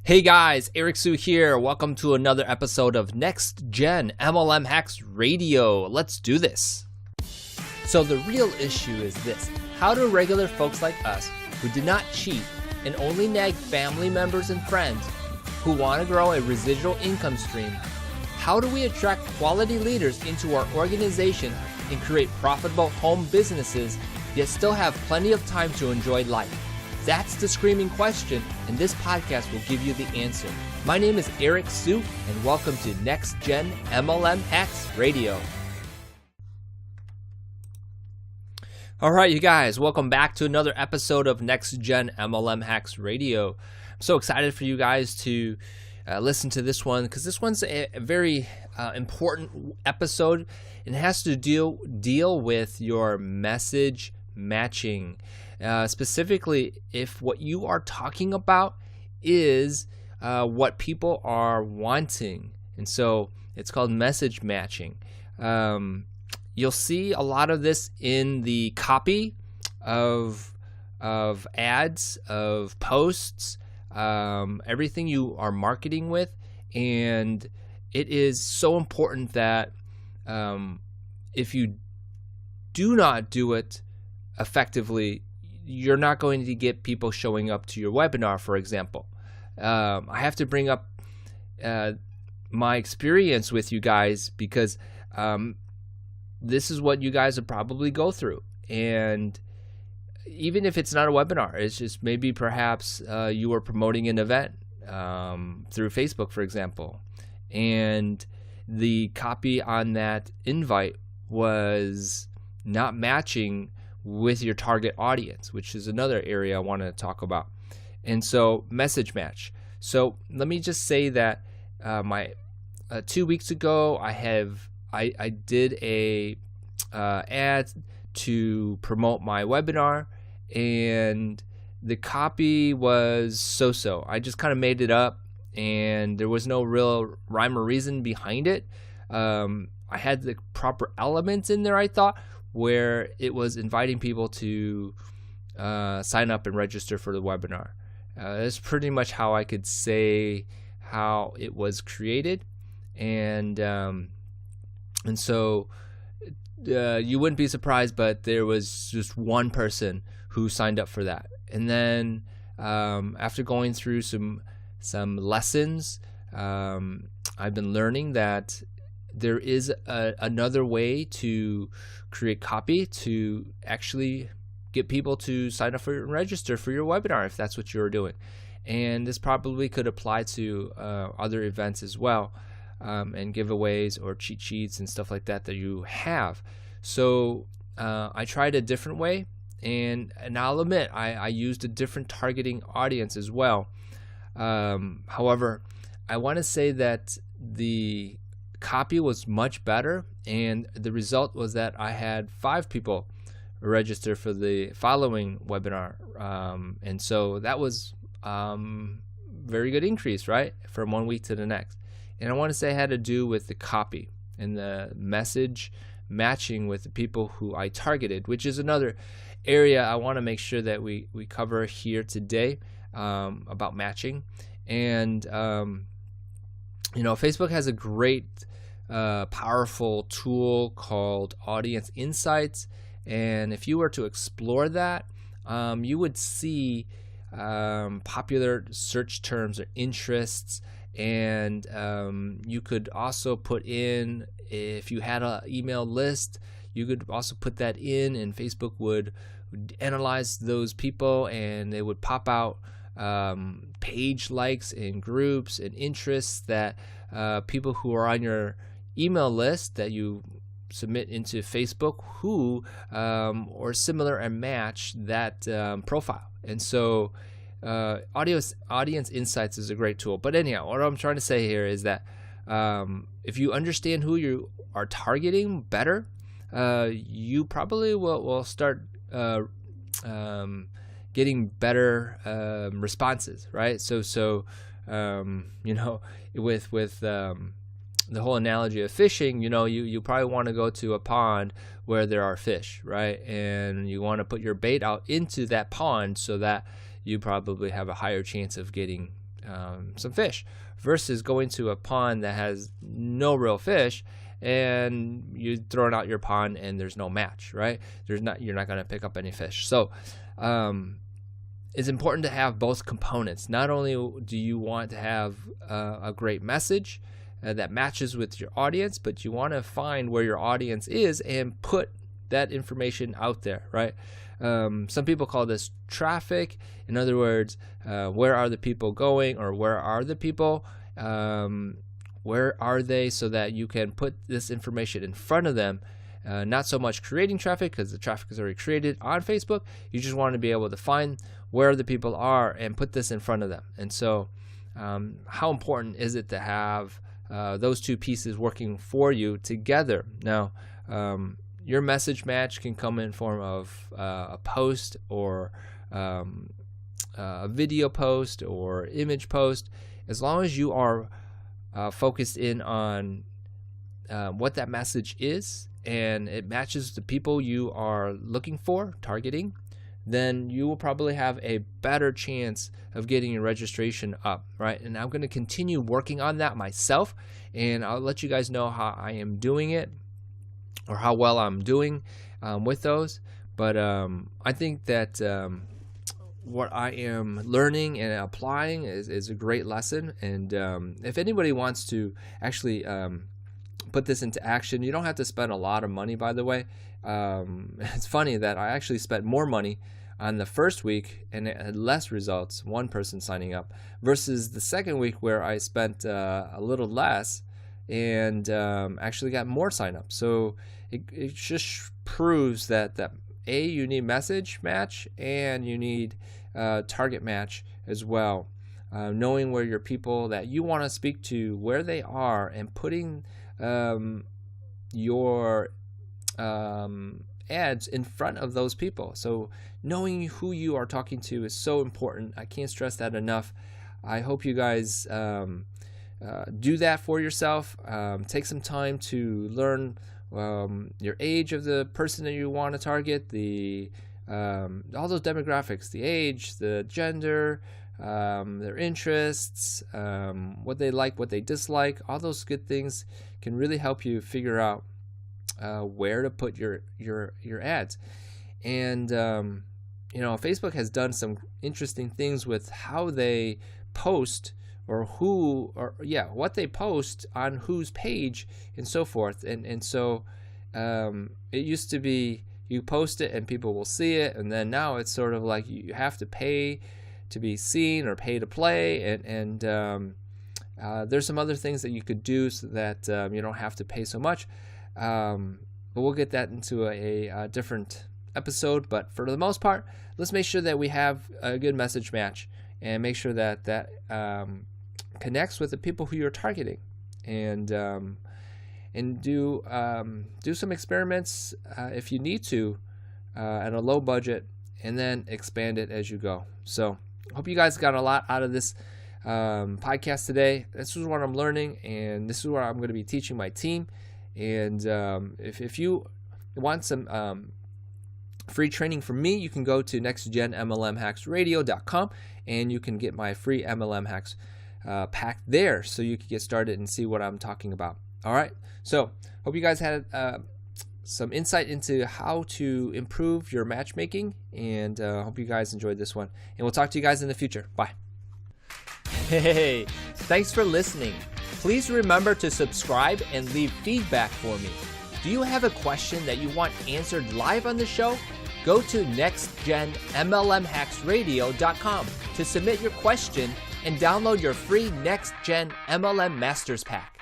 Hey guys, Eric Sue here. Welcome to another episode of Next Gen MLM Hacks Radio. Let's do this. So the real issue is this. How do regular folks like us who do not cheat and only nag family members and friends who want to grow a residual income stream, how do we attract quality leaders into our organization and create profitable home businesses yet still have plenty of time to enjoy life? That's the screaming question, and this podcast will give you the answer. My name is Eric Sue, and welcome to Next Gen MLM Hacks Radio. All right, you guys, welcome back to another episode of Next Gen MLM Hacks Radio. I'm so excited for you guys to listen to this one because this one's a very important episode, and it has to deal with your message matching. Specifically, if what you are talking about is what people are wanting. And so it's called message matching. You'll see a lot of this in the copy of ads, of posts, everything you are marketing with. And it is so important that if you do not do it effectively, you're not going to get people showing up to your webinar, for example. I have to bring up my experience with you guys because this is what you guys would probably go through. And even if it's not a webinar, it's just maybe perhaps you are promoting an event through Facebook, for example, and the copy on that invite was not matching with your target audience, which is another area I want to talk about. And so message match. So let me just say that 2 weeks ago I did a ad to promote my webinar, and the copy was so-so. I just kind of made it up, and there was no real rhyme or reason behind it. I had the proper elements in there, I thought, where it was inviting people to sign up and register for the webinar. That's pretty much how I could say how it was created, and so you wouldn't be surprised, but there was just one person who signed up for that. And then after going through some lessons, I've been learning that there is another way to create copy to actually get people to sign up for and register for your webinar if that's what you're doing. And this probably could apply to other events as well, and giveaways or cheat sheets and stuff like that you have. So I tried a different way, and I'll admit I used a different targeting audience as well. However, I want to say that the copy was much better, and the result was that I had 5 people register for the following webinar, and so that was very good increase, right, from 1 week to the next. And I want to say it had to do with the copy and the message matching with the people who I targeted, which is another area I want to make sure that we cover here today, about matching. And Facebook has a great powerful tool called Audience Insights, and if you were to explore that, you would see popular search terms or interests, and you could also put in, if you had an email list, you could also put that in, and Facebook would analyze those people, and they would pop out page likes and groups and interests that people who are on your email list that you submit into Facebook who or similar and match that profile. And so Audience Insights is a great tool. But anyhow, what I'm trying to say here is that if you understand who you are targeting better, you probably will start getting better responses, right? So with the whole analogy of fishing, you probably want to go to a pond where there are fish, right? And you want to put your bait out into that pond so that you probably have a higher chance of getting some fish, versus going to a pond that has no real fish and you throwing out your pond and there's no match, right? You're not going to pick up any fish. So it's important to have both components. Not only do you want to have a great message that matches with your audience, but you want to find where your audience is and put that information out there, right? Some people call this traffic. In other words, where are the people going, or where are the people? Where are they, so that you can put this information in front of them. Not so much creating traffic, because the traffic is already created on Facebook. You just want to be able to find where the people are and put this in front of them. And so how important is it to have those two pieces working for you together? Now, your message match can come in form of a post, or a video post, or image post, as long as you are focused in on what that message is and it matches the people you are looking for, targeting, then you will probably have a better chance of getting your registration up, right? And I'm going to continue working on that myself, and I'll let you guys know how I am doing it, or how well I'm doing with those. But I think that what I am learning and applying is a great lesson. And if anybody wants to actually put this into action, you don't have to spend a lot of money, by the way. It's funny that I actually spent more money on the first week and it had less results, one person signing up, versus the second week where I spent a little less and actually got more signups. So it just proves that you need message match, and you need target match as well. Knowing where your people that you want to speak to, where they are, and putting your ads in front of those people. So knowing who you are talking to is so important. I can't stress that enough. I hope you guys do that for yourself. Take some time to learn your age of the person that you want to target, all those demographics, the age, the gender, their interests, what they like, what they dislike. All those good things can really help you figure out where to put your ads. And Facebook has done some interesting things with how they post, or what they post on whose page, and so forth. And so it used to be you post it and people will see it, and then now it's sort of like you have to pay to be seen or pay to play, and there's some other things that you could do so that you don't have to pay so much, but we'll get that into a different episode. But for the most part, let's make sure that we have a good message match, and make sure that connects with the people who you're targeting, and do some experiments if you need to at a low budget, and then expand it as you go. So hope you guys got a lot out of this podcast today. This is what I'm learning, and this is what I'm going to be teaching my team. And if you want some free training from me, you can go to nextgenmlmhacksradio.com, and you can get my free MLM hacks pack there, so you can get started and see what I'm talking about. All right, so hope you guys had some insight into how to improve your matchmaking, and hope you guys enjoyed this one, and we'll talk to you guys in the future. Bye. Hey, thanks for listening. Please remember to subscribe and leave feedback for me. Do you have a question that you want answered live on the show? Go to nextgenmlmhacksradio.com to submit your question and download your free Next Gen MLM Masters Pack.